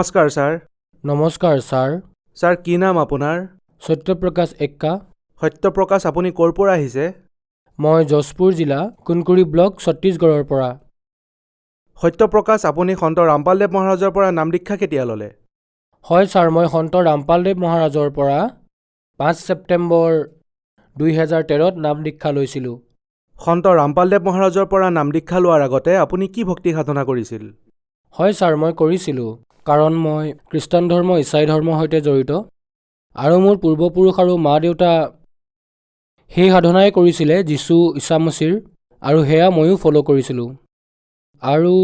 নমস্কাৰ ছাৰ। নমস্কাৰ sir. Sir কি নাম আপোনাৰ? সত্যপ্ৰকাশ এক্কা। সত্যপ্ৰকাশ, আপুনি ক'ৰ পৰা আহিছে? মই যশপুৰ জিলা কুনকুৰি ব্লক ছত্তীশগড়ৰ পৰা। সত্যপ্ৰকাশ, আপুনি সন্ত ৰামপালদেৱ মহাৰাজৰ পৰা নাম দীক্ষা কেতিয়া ল'লে? হয় ছাৰ, মই সন্ত ৰামপালদেৱ মহাৰাজৰ পৰা 5 ছেপ্টেম্বৰ 2013ত নাম দীক্ষা লৈছিলোঁ। সন্ত ৰামপালদেৱ মহাৰাজৰ পৰা নাম দীক্ষা লোৱাৰ আগতে আপুনি কি ভক্তি সাধনা কৰিছিল? হয় ছাৰ, মই কৰিছিলোঁ, কাৰণ মই খ্ৰীষ্টান ধৰ্ম ইছাই ধৰ্মৰ সৈতে জড়িত আৰু মোৰ পূৰ্বপুৰুষ আৰু মা দেউতা সেই সাধনাই কৰিছিলে যীশু ঈশামসীৰ, আৰু সেয়া ময়ো ফ'ল' কৰিছিলোঁ। আৰু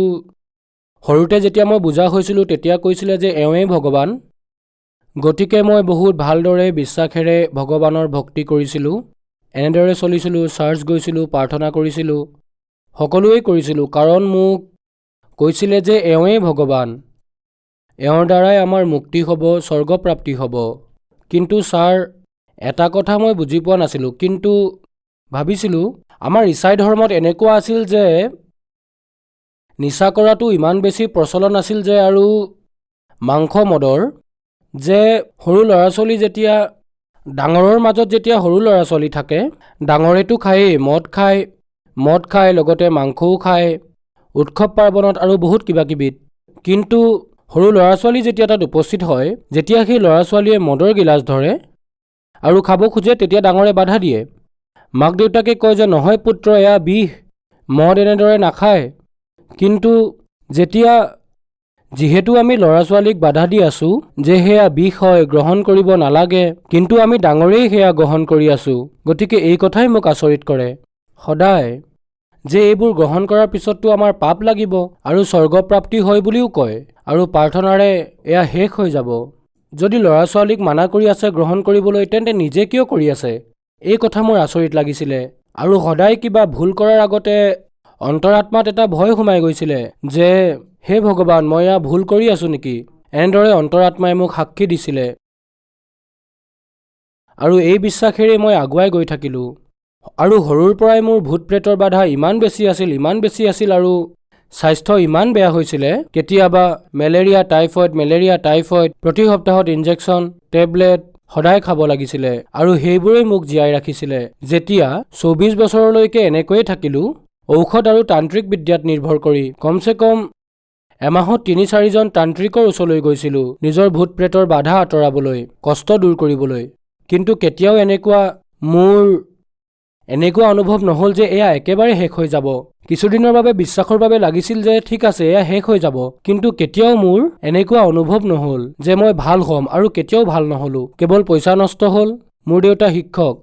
সৰুতে যেতিয়া মই বুজা হৈছিলোঁ তেতিয়া কৈছিলে যে এওঁৱেই ভগৱান, গতিকে মই বহুত ভালদৰে বিশ্বাসেৰে ভগৱানৰ ভক্তি কৰিছিলোঁ। এনেদৰে চলিছিলোঁ, চাৰ্চ গৈছিলোঁ, প্ৰাৰ্থনা কৰিছিলোঁ, সকলোৱেই কৰিছিলোঁ, কাৰণ মোক কৈছিলে যে এওঁৱেই ভগৱান, এওঁৰ দ্বাৰাই আমাৰ মুক্তি হ'ব, স্বৰ্গপ্ৰাপ্তি হ'ব। কিন্তু ছাৰ, এটা কথা মই বুজি পোৱা নাছিলোঁ, কিন্তু ভাবিছিলোঁ আমাৰ ইছাই ধৰ্মত এনেকুৱা আছিল যে নিচা কৰাটো ইমান বেছি প্ৰচলন আছিল যে, আৰু মাংস মদৰ, যে সৰু ল'ৰা ছোৱালী যেতিয়া ডাঙৰৰ মাজত যেতিয়া সৰু ল'ৰা ছোৱালী থাকে, ডাঙৰেতো খায়েই, মদ খায়, লগতে মাংসও খায়, উৎসৱ পাৰ্বণত আৰু বহুত কিবা কিবিত। কিন্তু সৰু ল'ৰা ছোৱালী যেতিয়া তাত উপস্থিত হয়, যেতিয়া সেই ল'ৰা ছোৱালীয়ে মদৰ গিলাচ ধৰে আৰু খাব খোজে, তেতিয়া ডাঙৰে বাধা দিয়ে। মাক দেউতাকে কয় যে নহয় পুত্ৰ, এয়া বিষ, মদ এনেদৰে নাখায়। কিন্তু যিহেতু আমি ল'ৰা ছোৱালীক বাধা দি আছোঁ যে সেয়া বিষ হয়, গ্ৰহণ কৰিব নালাগে, কিন্তু আমি ডাঙৰেই সেয়া গ্ৰহণ কৰি আছোঁ। গতিকে এই কথাই মোক আচৰিত কৰে সদায়, যে এইবোৰ গ্ৰহণ কৰাৰ পিছততো আমাৰ পাপ লাগিব আৰু স্বৰ্গপ্ৰাপ্তি হয় বুলিও কয়, আৰু প্ৰাৰ্থনাৰে এয়া শেষ হৈ যাব। যদি ল'ৰা ছোৱালীক মানা কৰি আছে গ্ৰহণ কৰিবলৈ, তেন্তে নিজে কিয় কৰি আছে? এই কথা মোৰ আচৰিত লাগিছিলে, আৰু সদায় কিবা ভুল কৰাৰ আগতে অন্তৰাত্মাত এটা ভয় সোমাই গৈছিলে যে হে ভগৱান, মই এয়া ভুল কৰি আছোঁ নেকি? এনেদৰে অন্তৰাত্মাই মোক সাক্ষী দিছিলে, আৰু এই বিশ্বাসেৰে মই আগুৱাই গৈ থাকিলোঁ। আৰু সৰুৰ পৰাই মোৰ ভূত প্ৰেতৰ বাধা ইমান বেছি আছিল, আৰু স্বাস্থ্য ইমান বেয়া হৈছিলে, কেতিয়াবা মেলেৰিয়া টাইফইড, প্ৰতি সপ্তাহত ইনজেকশ্যন, টেবলেট সদায় খাব লাগিছিলে, আৰু সেইবোৰেই মোক জীয়াই ৰাখিছিলে। যেতিয়া 24 বছৰলৈকে এনেকৈয়ে থাকিলোঁ, ঔষধ আৰু তান্ত্ৰিক বিদ্যাত নিৰ্ভৰ কৰি, কমচে কম এমাহত 3-4জন তান্ত্ৰিকৰ ওচৰলৈ গৈছিলোঁ নিজৰ ভূত প্ৰেতৰ বাধা আঁতৰাবলৈ, কষ্ট দূৰ কৰিবলৈ। কিন্তু কেতিয়াও মোৰ এনেকুৱা অনুভৱ নহ'ল যে এয়া একেবাৰে শেষ হৈ যাব। কিছুদিনৰ বাবে বিশ্বাসৰ বাবে লাগিছিল যে ঠিক আছে, এয়া শেষ হৈ যাব, কিন্তু কেতিয়াও মোৰ এনেকুৱা অনুভৱ নহ'ল যে মই ভাল হ'ম, আৰু কেতিয়াও ভাল নহ'লোঁ। কেৱল পইচা নষ্ট হ'ল। মোৰ দেউতা শিক্ষক,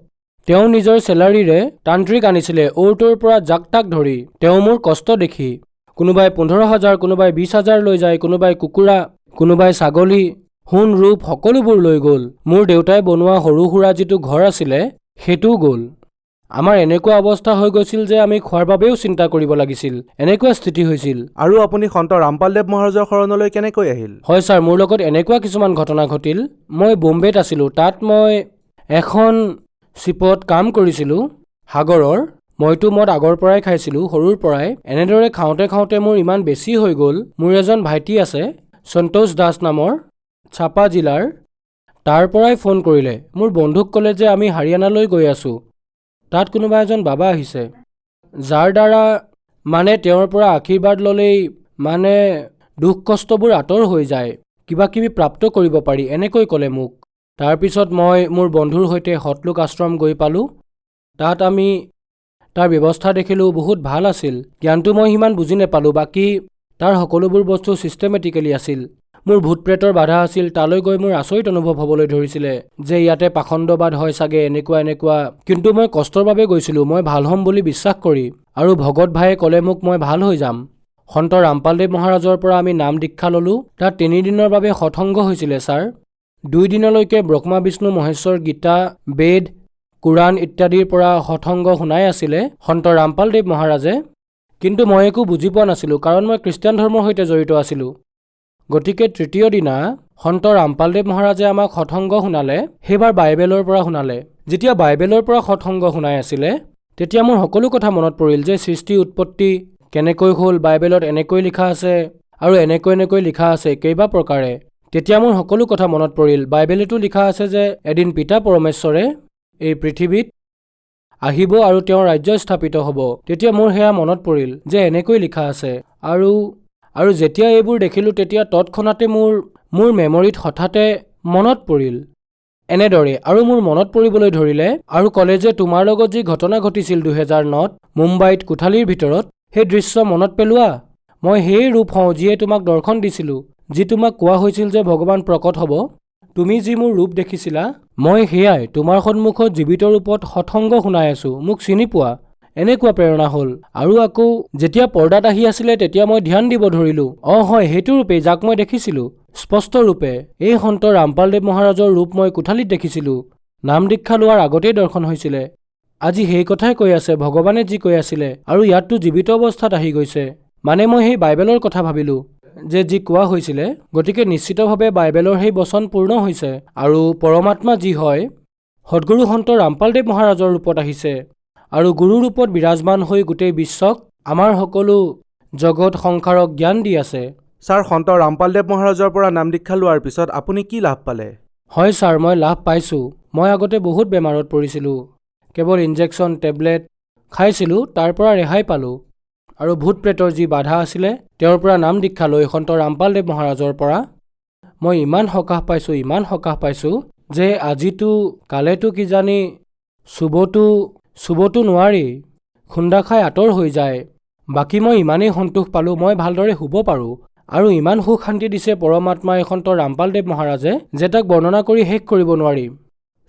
তেওঁ নিজৰ চেলাৰীৰে তান্ত্ৰিক আনিছিলে অ'ৰ ত'ৰ পৰা, জাক তাক ধৰি। তেওঁ মোৰ কষ্ট দেখি কোনোবাই 15,000, কোনোবাই 20,000 লৈ যায়, কোনোবাই কুকুৰা, কোনোবাই ছাগলী, সোণ ৰূপ সকলোবোৰ লৈ গ'ল। মোৰ দেউতাই বনোৱা সৰু সুৰা যিটো ঘৰ আছিলে সেইটোও গ'ল। আমাৰ এনেকুৱা অৱস্থা হৈ গৈছিল যে আমি খোৱাৰ বাবেও চিন্তা কৰিব লাগিছিল, এনেকুৱা স্থিতি হৈছিল। আৰু আপুনি সন্ত ৰামপালদেৱ মহাৰাজৰ শৰণলৈ কেনেকৈ আহিল? হয় ছাৰ, মোৰ লগত এনেকুৱা কিছুমান ঘটনা ঘটিল। মই বোম্বেত আছিলোঁ, তাত মই এখন শ্বিপত কাম কৰিছিলোঁ সাগৰৰ। মইতো মদ আগৰ পৰাই খাইছিলোঁ, সৰুৰ পৰাই। এনেদৰে খাওঁতে মোৰ ইমান বেছি হৈ গ'ল। মোৰ এজন ভাইটি আছে সন্তোষ দাস নামৰ, চাপা জিলাৰ, তাৰ পৰাই ফোন কৰিলে। মোৰ বন্ধুক ক'লে যে আমি হাৰিয়ানালৈ গৈ আছোঁ, তাত কোনোবা এজন বাবা আহিছে, যাৰ দ্বাৰা তেওঁৰ পৰা আশীৰ্বাদ ল'লেই দুখ কষ্টবোৰ আঁতৰ হৈ যায়, কিবা কিবি প্ৰাপ্ত কৰিব পাৰি, এনেকৈ ক'লে মোক। তাৰপিছত মই মোৰ বন্ধুৰ সৈতে সতলোক আশ্ৰম গৈ পালোঁ। তাত আমি তাৰ ব্যৱস্থা দেখিলোঁ, বহুত ভাল আছিল। জ্ঞানটো মই সিমান বুজি নাপালোঁ, বাকী তাৰ সকলোবোৰ বস্তু ছিষ্টেমেটিকেলি আছিল। মোৰ ভূত প্ৰেতৰ বাধা আছিল, তালৈ গৈ মোৰ আচৰিত অনুভৱ হ'বলৈ ধৰিছিলে যে ইয়াতে পাখণ্ডবাদ হয় চাগে, এনেকুৱা। কিন্তু মই কষ্টৰ বাবে গৈছিলোঁ, মই ভাল হ'ম বুলি বিশ্বাস কৰি, আৰু ভগত ভায়ে ক'লে মোক মই ভাল হৈ যাম। সন্ত ৰামপালদেৱ মহাৰাজৰ পৰা আমি নাম দীক্ষা ল'লোঁ। তাত 3 দিনৰ বাবে সৎসংগ হৈছিলে ছাৰ। 2 দিনলৈকে ব্ৰহ্মা বিষ্ণু মহেশ্বৰ, গীতা, বেদ, কোৰাণ ইত্যাদিৰ পৰা সৎসংগ শুনাই আছিলে সন্ত ৰামপালদেৱ মহাৰাজে। কিন্তু মই একো বুজি পোৱা নাছিলোঁ, কাৰণ মই খ্ৰীষ্টান ধৰ্মৰ সৈতে জড়িত আছিলোঁ। গতিকে 3য় দিনা সন্ত ৰামপালদেৱ মহাৰাজে আমাক সৎসংগ শুনালে। সেইবাৰ বাইবেলৰ পৰা শুনালে। যেতিয়া বাইবেলৰ পৰা সৎসংগ শুনাই আছিলে, তেতিয়া মোৰ সকলো কথা মনত পৰিল যে সৃষ্টি উৎপত্তি কেনেকৈ হ'ল, বাইবেলত এনেকৈ লিখা আছে, আৰু এনেকৈ লিখা আছে কেইবা প্ৰকাৰে। তেতিয়া মোৰ সকলো কথা মনত পৰিল। বাইবেলতো লিখা আছে যে এদিন পিতা পৰমেশ্বৰে এই পৃথিৱীত আহিব আৰু তেওঁৰ ৰাজ্য স্থাপিত হ'ব। তেতিয়া মোৰ সেয়া মনত পৰিল যে এনেকৈ লিখা আছে। আৰু যেতিয়া এইবোৰ দেখিলোঁ তেতিয়া তৎক্ষণাতে মোৰ মেমৰিত হঠাতে মনত পৰিল এনেদৰে, আৰু মোৰ মনত পৰিবলৈ ধৰিলে আৰু ক'লে যে তোমাৰ লগত যি ঘটনা ঘটিছিল 2009ত মুম্বাইত কোঠালিৰ ভিতৰত, সেই দৃশ্য মনত পেলোৱা। মই সেই ৰূপ হওঁ যিয়ে তোমাক দৰ্শন দিছিলোঁ, যি তোমাক কোৱা হৈছিল যে ভগৱান প্ৰকট হ'ব। তুমি যি মোৰ ৰূপ দেখিছিলা, মই সেয়াই তোমাৰ সন্মুখত জীৱিত ৰূপত সৎসংগ শুনাই আছোঁ, মোক চিনি পোৱা। এনেকুৱা প্ৰেৰণা হ'ল। আৰু আকৌ যেতিয়া পৰ্দাত আহি আছিলে তেতিয়া মই ধ্যান দিব ধৰিলোঁ, হয় সেইটো ৰূপেই যাক মই দেখিছিলোঁ স্পষ্ট ৰূপে। এই সন্ত ৰামপালদেৱ মহাৰাজৰ ৰূপ মই কোঠালিত দেখিছিলোঁ। নাম দীক্ষা লোৱাৰ আগতেই দৰ্শন হৈছিলে। আজি সেই কথাই কৈ আছে ভগৱানে যি কৈ আছিলে, আৰু ইয়াততো জীৱিত অৱস্থাত আহি গৈছে। মানে মই সেই বাইবেলৰ কথা ভাবিলোঁ যে যি কোৱা হৈছিলে, গতিকে নিশ্চিতভাৱে বাইবেলৰ সেই বচন পূৰ্ণ হৈছে। আৰু পৰমাত্মা যি হয় সদগুৰু সন্ত ৰামপালদেৱ মহাৰাজৰ ৰূপত আহিছে আৰু গুৰু ৰূপত বিৰাজমান হৈ গোটেই বিশ্বক, আমাৰ সকলো জগত সংসাৰক জ্ঞান দি আছে। ছাৰ, সন্ত ৰামপালদেৱ মহাৰাজৰ পৰা নাম দীক্ষা লোৱাৰ পিছত আপুনি কি লাভ পালে? হয় ছাৰ, মই লাভ পাইছোঁ। মই আগতে বহুত বেমাৰত পৰিছিলোঁ, কেৱল ইনজেকশ্যন টেবলেট খাইছিলোঁ, তাৰ পৰা ৰেহাই পালোঁ। আৰু ভূত প্ৰেতৰ যি বাধা আছিলে তেওঁৰ পৰা নাম দীক্ষা লৈ সন্ত ৰামপালদেৱ মহাৰাজৰ পৰা মই ইমান সকাহ পাইছোঁ যে আজিতো কালেতো কিজানি চুবতো নোৱাৰি, খুন্দা খাই আঁতৰ হৈ যায়। বাকী মই ইমানেই সন্তোষ পালোঁ, মই ভালদৰে শুব পাৰোঁ। আৰু ইমান সুখ শান্তি দিছে পৰমাত্মাই সন্ত ৰামপালদেৱ মহাৰাজে যে তাক বৰ্ণনা কৰি শেষ কৰিব নোৱাৰি।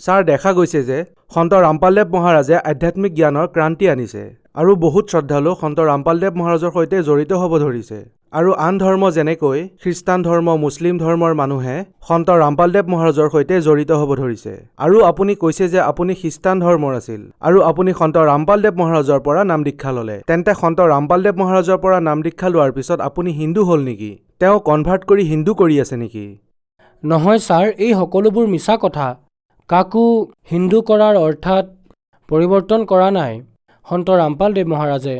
ছাৰ, দেখা গৈছে যে সন্ত ৰামপালদেৱ মহাৰাজে আধ্যাত্মিক জ্ঞানৰ ক্ৰান্তি আনিছে আৰু বহুত শ্ৰদ্ধালু সন্ত ৰামপালদেৱ মহাৰাজৰ সৈতে জড়িত হ'ব ধৰিছে। আৰু আন ধৰ্ম যেনেকৈ খ্ৰীষ্টান ধৰ্ম, মুছলিম ধৰ্মৰ মানুহে সন্ত ৰামপালদেৱ মহাৰাজৰ সৈতে জড়িত হ'ব ধৰিছে। আৰু আপুনি কৈছে যে আপুনি খ্ৰীষ্টান ধৰ্মৰ আছিল আৰু আপুনি সন্ত ৰামপালদেৱ মহাৰাজৰ পৰা নাম দীক্ষা ল'লে। তেন্তে সন্ত ৰামপালদেৱ মহাৰাজৰ পৰা নাম দীক্ষা লোৱাৰ পিছত আপুনি হিন্দু হ'ল নেকি? তেওঁ কনভাৰ্ট কৰি হিন্দু কৰি আছে নেকি? নহয় ছাৰ, এই সকলোবোৰ মিছা কথা। কাকো হিন্দু কৰাৰ অৰ্থাৎ পৰিৱৰ্তন কৰা নাই সন্ত ৰামপালদেৱ মহাৰাজে।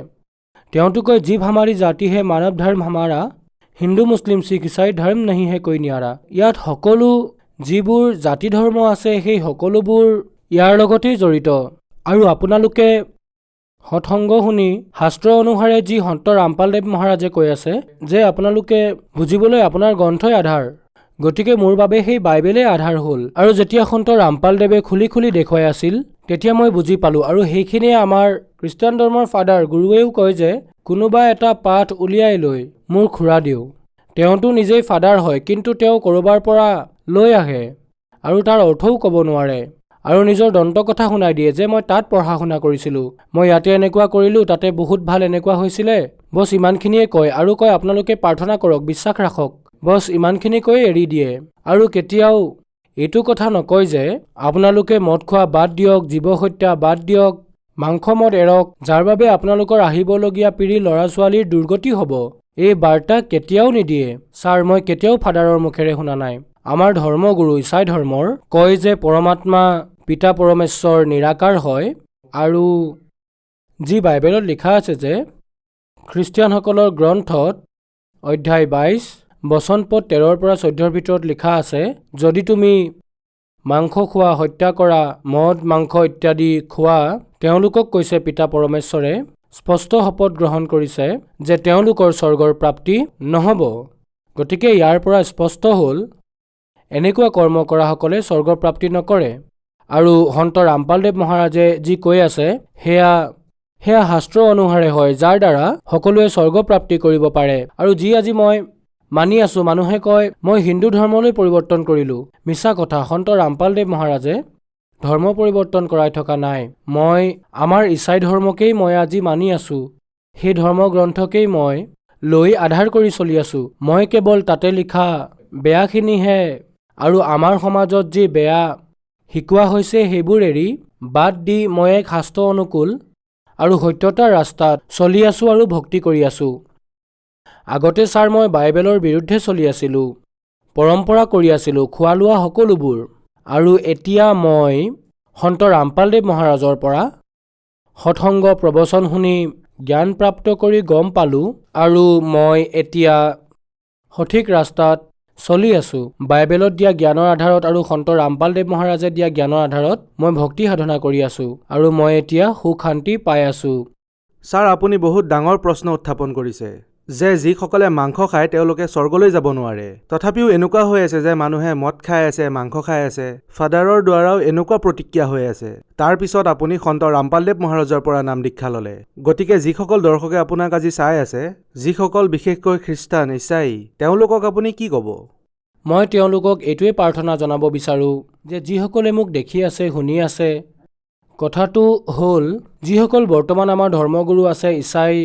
তেওঁতো কয় জীৱ হামাৰি জাতি হে মানৱ ধৰ্ম হামাৰা, হিন্দু মুছলিম শিখ ইছাই ধৰ্ম নাহি হে কৈ নিয়াৰা। ইয়াত সকলো যিবোৰ জাতি ধৰ্ম আছে সেই সকলোবোৰ ইয়াৰ লগতেই জড়িত। আৰু আপোনালোকে সৎসংগ শুনি শাস্ত্ৰ অনুসাৰে যি সন্ত ৰামপালদেৱ মহাৰাজে কৈ আছে যে আপোনালোকে বুজিবলৈ আপোনাৰ গ্ৰন্থই আধাৰ, গতিকে মোৰ বাবে সেই বাইবেলেই আধাৰ হ'ল। আৰু যেতিয়া সন্ত ৰামপালদেৱে খুলি দেখুৱাই আছিল তেতিয়া মই বুজি পালোঁ। আৰু সেইখিনিয়ে আমাৰ খ্ৰীষ্টান ধৰ্মৰ ফাদাৰ গুৰুৱেও কয় যে কোনোবা এটা পাঠ উলিয়াই লৈ মোৰ খুৰা দিওঁ। তেওঁতো নিজেই ফাদাৰ হয়, কিন্তু তেওঁ ক'ৰবাৰ পৰা লৈ আহে আৰু তাৰ অৰ্থও ক'ব নোৱাৰে আৰু নিজৰ দন্ত কথা শুনাই দিয়ে যে মই তাত পঢ়া শুনা কৰিছিলোঁ, মই ইয়াতে এনেকুৱা কৰিলোঁ, তাতে বহুত ভাল এনেকুৱা হৈছিলে, বছ ইমানখিনিয়ে কয়। আৰু কয় আপোনালোকে প্ৰাৰ্থনা কৰক, বিশ্বাস ৰাখক, বছ ইমানখিনি কৈ এৰি দিয়ে। আৰু কেতিয়াও এইটো কথা নকয় যে আপোনালোকে মদ খোৱা বাদ দিয়ক, জীৱ হত্যা বাদ দিয়ক, মাংস মদ এৰক, যাৰ বাবে আপোনালোকৰ আহিবলগীয়া পিঢ়ি ল'ৰা ছোৱালীৰ দুৰ্গতি হ'ব। এই বাৰ্তা কেতিয়াও নিদিয়ে। ছাৰ, মই কেতিয়াও ফাদাৰৰ মুখেৰে শুনা নাই। আমাৰ ধৰ্মগুৰু ইছাই ধৰ্মৰ কয় যে পৰমাত্মা পিতা পৰমেশ্বৰ নিৰাকাৰ হয়। আৰু যি বাইবেলত লিখা আছে যে খ্ৰীষ্টিয়ানসকলৰ গ্ৰন্থত অধ্যায় 22 বচন পদ 13ৰ পৰা 14ৰ ভিতৰত লিখা আছে, যদি তুমি মাংস খোৱা, হত্যা কৰা, মদ মাংস ইত্যাদি খোৱা, তেওঁলোকক কৈছে পিতা পৰমেশ্বৰে স্পষ্ট শপত গ্ৰহণ কৰিছে যে তেওঁলোকৰ স্বৰ্গৰ প্ৰাপ্তি নহ'ব। গতিকে ইয়াৰ পৰা স্পষ্ট হ'ল এনেকুৱা কৰ্ম কৰাসকলে স্বৰ্গৰ প্ৰাপ্তি নকৰে। আৰু সন্ত ৰামপালদেৱ মহাৰাজে যি কৈ আছে সেয়া শাস্ত্ৰ অনুসাৰে হয়, যাৰ দ্বাৰা সকলোৱে স্বৰ্গ প্ৰাপ্তি কৰিব পাৰে। আৰু যি আজি মই মানি আছোঁ, মানুহে কয় মই হিন্দু ধৰ্মলৈ পৰিৱৰ্তন কৰিলোঁ, মিছা কথা। সন্ত ৰামপালদেৱ মহাৰাজে ধৰ্ম পৰিৱৰ্তন কৰাই থকা নাই। মই আমাৰ ইছাই ধৰ্মকেই মই আজি মানি আছোঁ, সেই ধৰ্মগ্ৰন্থকেই মই লৈ আধাৰ কৰি চলি আছোঁ। মই কেৱল তাতে লিখা বেয়াখিনিহে আৰু আমাৰ সমাজত যি বেয়া শিকোৱা হৈছে সেইবোৰ এৰি বাদ দি মই এক শাস্ত্ৰ অনুকূল আৰু সত্যতাৰ ৰাস্তাত চলি আছোঁ আৰু ভক্তি কৰি আছোঁ। আগতে ছাৰ মই বাইবেলৰ বিৰুদ্ধে চলি আছিলোঁ, পৰম্পৰা কৰি আছিলোঁ, খোৱা লোৱা সকলোবোৰ। আৰু এতিয়া মই সন্ত ৰামপালদেৱ মহাৰাজৰ পৰা সৎসংগ প্ৰবচন শুনি জ্ঞান প্ৰাপ্ত কৰি গম পালোঁ। আৰু মই এতিয়া সঠিক ৰাস্তাত চলি আছোঁ। বাইবেলত দিয়া জ্ঞানৰ আধাৰত আৰু সন্ত ৰামপালদেৱ মহাৰাজে দিয়া জ্ঞানৰ আধাৰত মই ভক্তি সাধনা কৰি আছোঁ আৰু মই এতিয়া সুখ শান্তি পাই আছোঁ। ছাৰ, আপুনি বহুত ডাঙৰ প্ৰশ্ন উত্থাপন কৰিছে যে যিসকলে মাংস খায় তেওঁলোকে স্বৰ্গলৈ যাব নোৱাৰে। তথাপিও এনেকুৱা হৈ আছে যে মানুহে মদ খাই আছে, মাংস খাই আছে। ফাদাৰৰ দ্বাৰাও এনেকুৱা প্ৰতিক্ৰিয়া হৈ আছে। তাৰ পিছত আপুনি সন্ত ৰামপালদেৱ মহাৰাজৰ পৰা নাম দীক্ষা ল'লে। গতিকে যিসকল দৰ্শকে আপোনাক আজি চাই আছে, যিসকল বিশেষকৈ খ্ৰীষ্টান, ইছাই, তেওঁলোকক আপুনি কি ক'ব? মই তেওঁলোকক এইটোৱে প্ৰাৰ্থনা জনাব বিচাৰোঁ যে যিসকলে মোক দেখি আছে, শুনি আছে, কথাটো হ'ল যিসকল বৰ্তমান আমাৰ ধৰ্মগুৰু আছে, ইছাই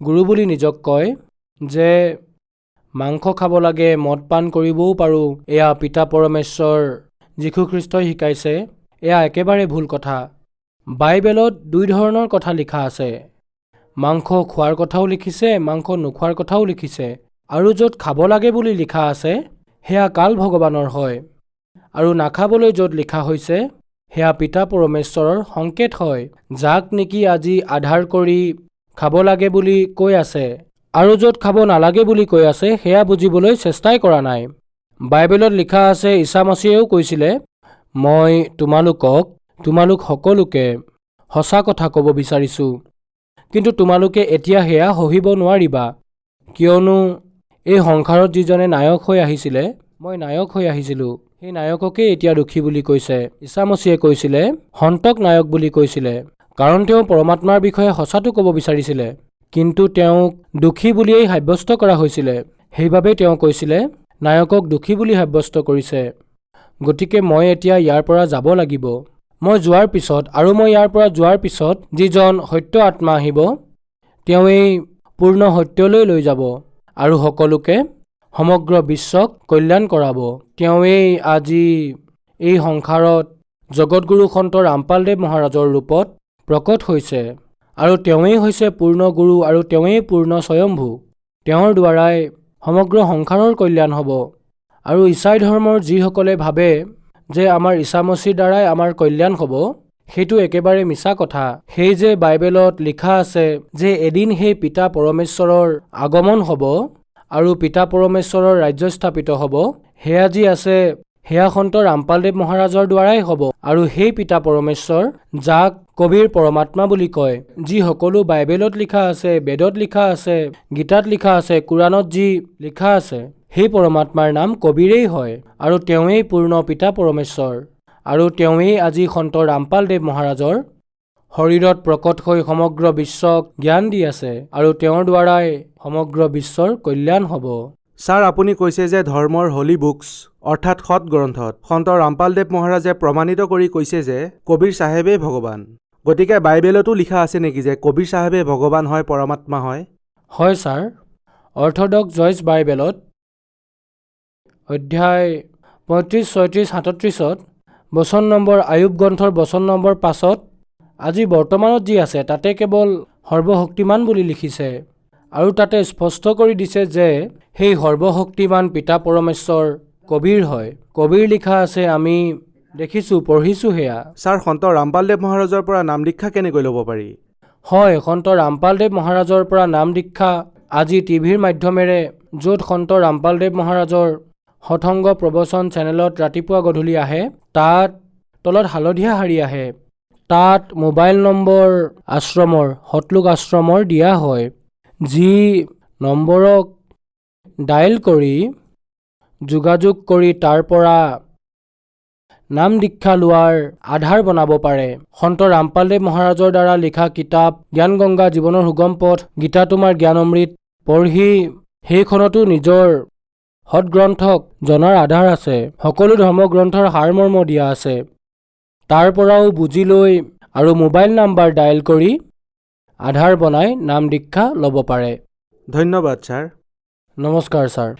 গুৰু বুলি নিজক কয়, যে মাংস খাব লাগে, মদ পান কৰিবও পাৰোঁ, এয়া পিতা পৰমেশ্বৰ যীশুখ্ৰীষ্টই শিকাইছে, এয়া একেবাৰে ভুল কথা। বাইবেলত দুই ধৰণৰ কথা লিখা আছে। মাংস খোৱাৰ কথাও লিখিছে, মাংস নোখোৱাৰ কথাও লিখিছে। আৰু য'ত খাব লাগে বুলি লিখা আছে সেয়া কাল ভগৱানৰ হয়, আৰু নাখাবলৈ য'ত লিখা হৈছে সেয়া পিতা পৰমেশ্বৰৰ সংকেত হয়, যাক নেকি আজি আধাৰ কৰি খাব লাগে বুলি কৈ আছে, আৰু য'ত খাব নালাগে বুলি কৈ আছে সেয়া বুজিবলৈ চেষ্টাই কৰা নাই। বাইবেলত লিখা আছে, ঈশা মছিহেও কৈছিলে, মই তোমালোক সকলোকে সঁচা কথা ক'ব বিচাৰিছোঁ, কিন্তু তোমালোকে এতিয়া সেয়া সহিব নোৱাৰিবা, কিয়নো এই সংসাৰত যিজনে নায়ক হৈ আহিছিলে, মই নায়ক হৈ আহিছিলোঁ, সেই নায়ককেই এতিয়া দোষী বুলি কৈছে। ঈশা মছিহে কৈছিলে, সন্তক নায়ক বুলি কৈছিলে, কাৰণ তেওঁ পৰমাত্মাৰ বিষয়ে সঁচাটো ক'ব বিচাৰিছিলে, কিন্তু তেওঁক দোষী বুলিয়েই সাব্যস্ত কৰা হৈছিলে। সেইবাবে তেওঁ কৈছিলে, নায়কক দোষী বুলি সাব্যস্ত কৰিছে। গতিকে মই এতিয়া ইয়াৰ পৰা যাব লাগিব। মই যোৱাৰ পিছত আৰু মই ইয়াৰ পৰা যোৱাৰ পিছত যিজন সত্য আত্মা আহিব, তেওঁ এই পূৰ্ণ সত্যলৈ লৈ যাব আৰু সকলোকে, সমগ্ৰ বিশ্বক কল্যাণ কৰাব। তেওঁৱেই আজি এই সংসাৰত জগতগুৰু সন্ত ৰামপালদেৱ মহাৰাজৰ ৰূপত প্ৰকট হৈছে, আৰু তেওঁৱেই হৈছে পূৰ্ণ গুৰু আৰু তেওঁৱেই পূৰ্ণ স্বয়ম্ভু। তেওঁৰ দ্বাৰাই সমগ্ৰ সংসাৰৰ কল্যাণ হ'ব। আৰু ইছাই ধৰ্মৰ যিসকলে ভাবে যে আমাৰ ঈশা মছিহৰ দ্বাৰাই আমাৰ কল্যাণ হ'ব, সেইটো একেবাৰে মিছা কথা। সেই যে বাইবেলত লিখা আছে যে এদিন সেই পিতা পৰমেশ্বৰৰ আগমন হ'ব আৰু পিতা পৰমেশ্বৰৰ ৰাজ্য স্থাপিত হ'ব, সেয়া যি আছে সেয়া সন্ত ৰামপালদেৱ মহাৰাজৰ দ্বাৰাই হ'ব। আৰু সেই পিতা পৰমেশ্বৰ, যাক কবিৰ পৰমাত্মা বুলি কয়, যি সকলো বাইবেলত লিখা আছে, বেদত লিখা আছে, গীতাত লিখা আছে, কোৰাণত যি লিখা আছে, সেই পৰমাত্মাৰ নাম কবিৰেই হয়, আৰু তেওঁৱেই পূৰ্ণ পিতা পৰমেশ্বৰ, আৰু তেওঁৱেই আজি সন্ত ৰামপালদেৱ মহাৰাজৰ শৰীৰত প্ৰকট হৈ সমগ্ৰ বিশ্বক জ্ঞান দি আছে, আৰু তেওঁৰ দ্বাৰাই সমগ্ৰ বিশ্বৰ কল্যাণ হ'ব। ছাৰ, আপুনি কৈছে যে ধৰ্মৰ হলি বুকছ অৰ্থাৎ সৎ গ্ৰন্থত সন্ত ৰামপালদেৱ মহাৰাজে প্ৰমাণিত কৰি কৈছে যে কবিৰ চাহেবেই ভগৱান। গতিকে বাইবেলতো লিখা আছে নেকি যে কবিৰ চাহেবেই ভগৱান হয়, পৰমাত্মা হয়? হয় ছাৰ, অৰ্থডক্স জইচ বাইবেলত অধ্যায় 35, 36, 37 বচন নম্বৰ আয়ুব গ্ৰন্থৰ বচন নম্বৰ 5 আজি বৰ্তমানত যি আছে তাতে কেৱল সৰ্বশক্তিমান বুলি লিখিছে, আৰু তাতে স্পষ্ট কৰি দিছে যে সেই সৰ্বশক্তিমান পিতা পৰমেশ্বৰ কবিৰ হয়। কবিৰ লিখা আছে, আমি দেখিছোঁ, পঢ়িছোঁ সেয়া। ছাৰ, সন্ত ৰামপালদেৱ মহাৰাজৰ পৰা নাম দীক্ষা কেনেকৈ ল'ব পাৰি? হয়, সন্ত ৰামপালদেৱ মহাৰাজৰ পৰা নাম দীক্ষা আজি টিভিৰ মাধ্যমেৰে, য'ত সন্ত ৰামপালদেৱ মহাৰাজৰ সৎসংগ প্ৰবচন চেনেলত ৰাতিপুৱা গধূলি আহে, তাত তলত হালধীয়া শাৰী আহে, তাত মোবাইল নম্বৰ আশ্ৰমৰ, সতলোক আশ্ৰমৰ দিয়া হয়, যি নম্বৰক ডায়েল কৰি যোগাযোগ কৰি তাৰ পৰা নাম দীক্ষা লোৱাৰ আধাৰ বনাব পাৰে। সন্ত ৰামপালদেৱ মহাৰাজৰ দ্বাৰা লিখা কিতাপ জ্ঞান গংগা, জীৱনৰ সুগম পথ, গীতা তোমাৰ জ্ঞান অমৃত পঢ়ি সেইখনতো নিজৰ সৎগ্ৰন্থক জনাৰ আধাৰ আছে। সকলো ধৰ্মগ্ৰন্থৰ সাৰমৰ্ম দিয়া আছে। তাৰ পৰাও বুজি লৈ আৰু মোবাইল নাম্বাৰ ডায়েল কৰি আধাৰ বনাই নাম দীক্ষা ল'ব পাৰে। ধন্যবাদ ছাৰ। নমস্কাৰ ছাৰ।